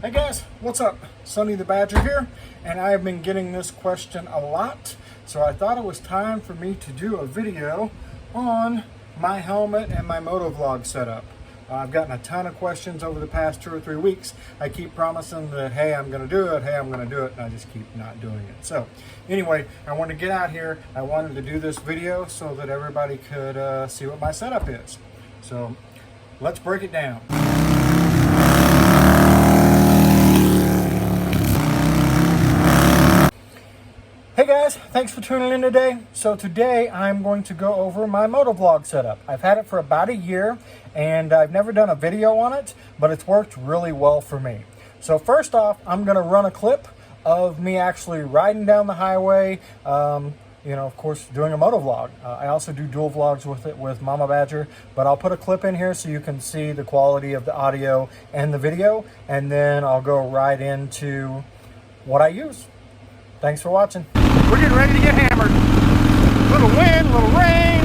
Hey guys, what's up? Sonny the Badger here, and I have been getting this question a lot, so I thought it was time for me to do a video on my helmet and my motovlog setup. I've gotten a ton of questions over the past 2 or 3 weeks. I keep promising that, hey, I'm going to do it, hey, I'm going to do it, and I just keep not doing it. So anyway, I wanted to get out here. I wanted to do this video so that everybody could see what my setup is. So let's break it down. Hey guys, thanks for tuning in today. So today I'm going to go over my motovlog setup. I've had it for about a year and I've never done a video on it, but it's worked really well for me. So first off, I'm going to run a clip of me actually riding down the highway, of course, doing a motovlog. I also do dual vlogs with it with Mama Badger, but I'll put a clip in here so you can see the quality of the audio and the video, and then I'll go right into what I use. Thanks for watching. We're getting ready to get hammered. A little wind, a little rain.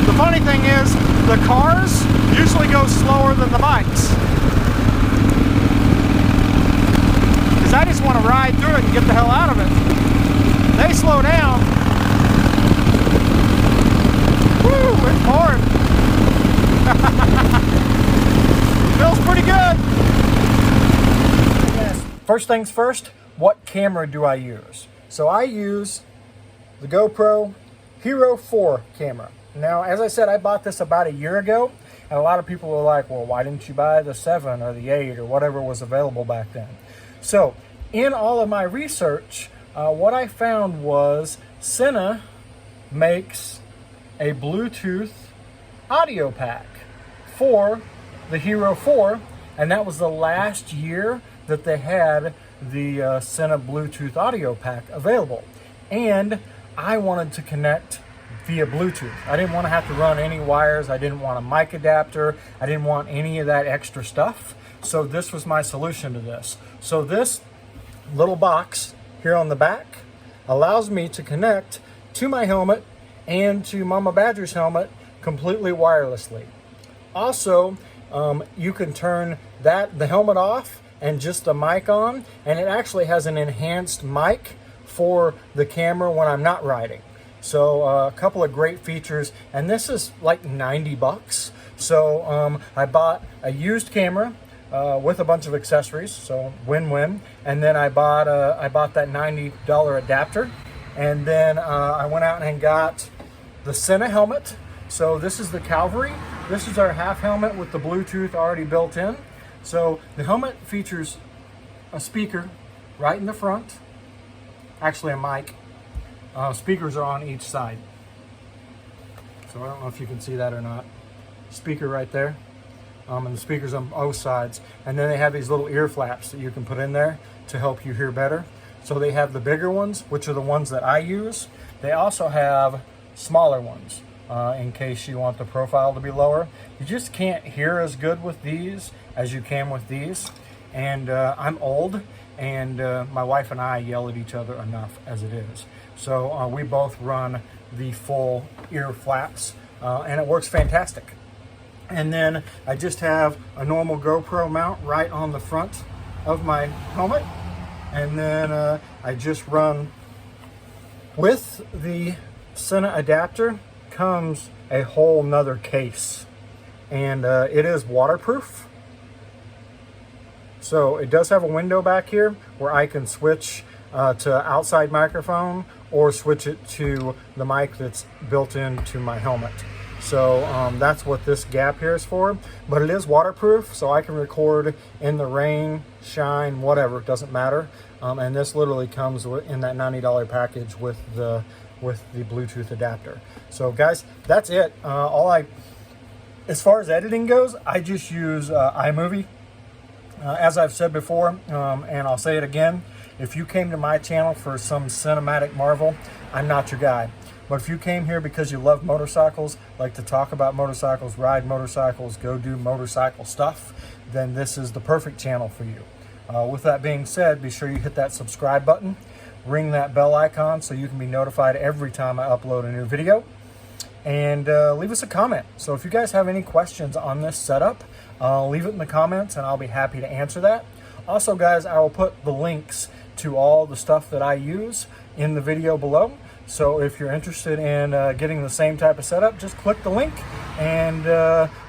The funny thing is, the cars usually go slower than the bikes. Because I just want to ride through it and get the hell out of it. They slow down. Woo, it's pouring. Feels pretty good. Yes. First things first, what camera do I use? So I use the GoPro Hero 4 camera. Now, as I said, I bought this about a year ago, and a lot of people are like, well, why didn't you buy the 7 or the 8 or whatever was available back then? So, in all of my research, what I found was Sena makes a Bluetooth audio pack for the Hero 4, and that was the last year that they had the Sena Bluetooth audio pack available. And I wanted to connect via Bluetooth. I didn't want to have to run any wires. I didn't want a mic adapter. I didn't want any of that extra stuff. So this was my solution to this. So this little box here on the back allows me to connect to my helmet and to Mama Badger's helmet completely wirelessly. Also, you can turn the helmet off and just the mic on, and it actually has an enhanced mic for the camera when I'm not riding. So a couple of great features, and this is like 90 bucks. So I bought a used camera with a bunch of accessories, so win-win. And then I bought that $90 adapter, and then I went out and got the Sena helmet. So this is the Calvary. This is our half helmet with the Bluetooth already built in. So the helmet features a speaker right in the front, actually a mic. Speakers are on each side. So I don't know if you can see that or not. Speaker right there, and the speakers on both sides. And then they have these little ear flaps that you can put in there to help you hear better. So they have the bigger ones, which are the ones that I use. They also have smaller ones. In case you want the profile to be lower. You just can't hear as good with these as you can with these. And I'm old, and my wife and I yell at each other enough as it is. So we both run the full ear flaps, and it works fantastic. And then I just have a normal GoPro mount right on the front of my helmet. And then I just run with the Sena adapter. Comes a whole nother case, and it is waterproof. So it does have a window back here where I can switch to outside microphone or switch it to the mic that's built into my helmet. So that's what this gap here is for, but it is waterproof, so I can record in the rain, shine, whatever, it doesn't matter. And this literally comes in that $90 package with the Bluetooth adapter. So guys, that's it. As far as editing goes, I just use iMovie. As I've said before, and I'll say it again, if you came to my channel for some cinematic marvel, I'm not your guy. But if you came here because you love motorcycles, like to talk about motorcycles, ride motorcycles, go do motorcycle stuff, then this is the perfect channel for you. With that being said, be sure you hit that subscribe button. Ring that bell icon so you can be notified every time I upload a new video. And leave us a comment. So if you guys have any questions on this setup, leave it in the comments and I'll be happy to answer that. Also, guys, I will put the links to all the stuff that I use in the video below. So if you're interested in getting the same type of setup, just click the link and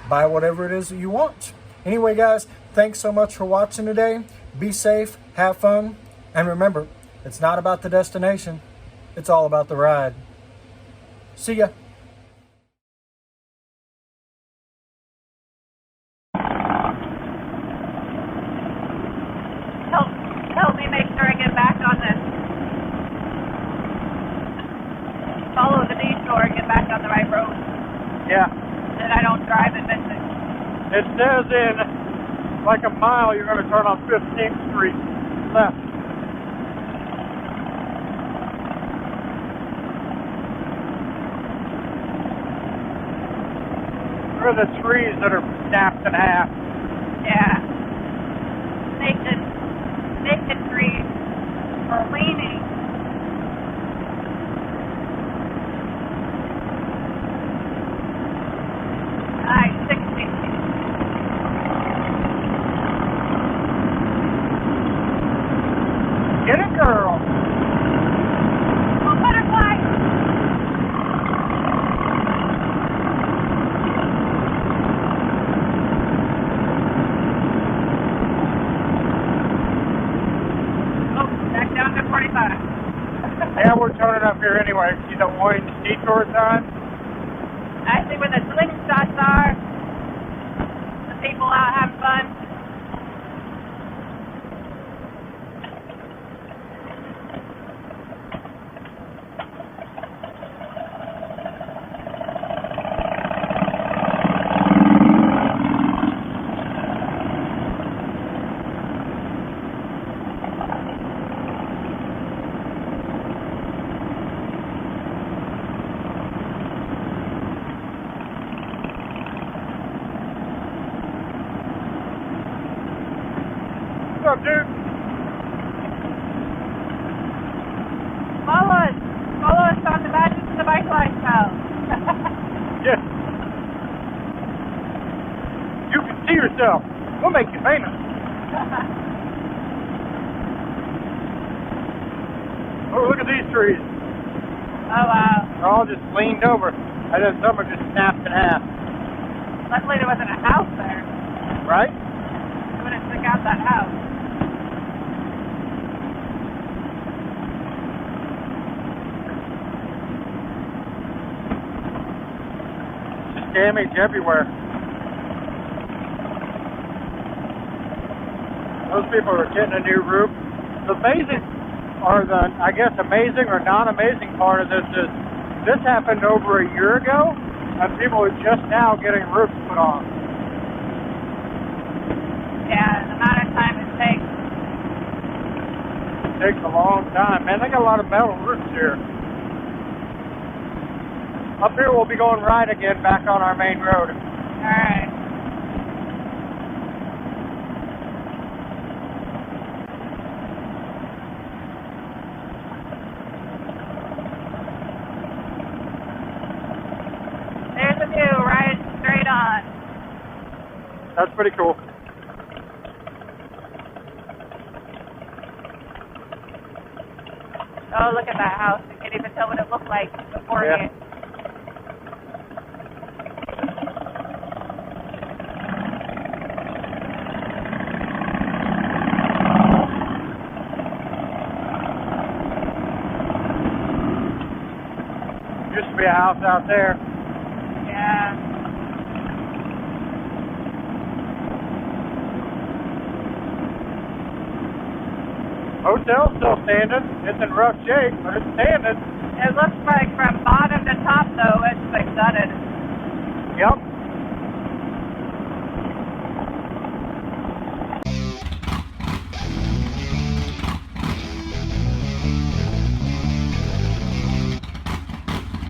buy whatever it is that you want. Anyway, guys, thanks so much for watching today. Be safe, have fun, and remember, it's not about the destination, it's all about the ride. See ya. Help me make sure I get back on this. Follow the detour and get back on the right road. Yeah. Then I don't drive and miss it. It says in like a mile you're going to turn on 15th Street left. Look at the trees that are snapped in half. Yeah. Naked trees are leaning. Get it, girl. Oh, butterfly. Oh, back down to 45. Yeah, we're turning up here anyway. See the orange detour sign? I see where the slingshots are. The people out having fun. What's up, dude? Follow us on the Badges of the Bike Lifestyle. Yes. You can see yourself. We'll make you famous. Oh, look at these trees. Oh, wow. They're all just leaned over, and then some are just snapped in half. Luckily there wasn't a house there. Right? I wouldn't stick out that house. Just damage everywhere. Those people are getting a new roof. The amazing, or the, I guess, amazing or non-amazing part of this is this happened over a year ago, and people are just now getting roofs put on. Yeah, the amount of time it takes. It takes a long time. Man, they got a lot of metal roofs here. Up here we'll be going right again back on our main road. Alright. There's a view right straight on. That's pretty cool. Oh, look at that house. You can't even tell what it looked like beforehand. Yeah. Used to be a house out there. Yeah. Hotel's still standing. It's in rough shape, but it's standing. It looks like from bottom to top, though, it's like gutted. Yep.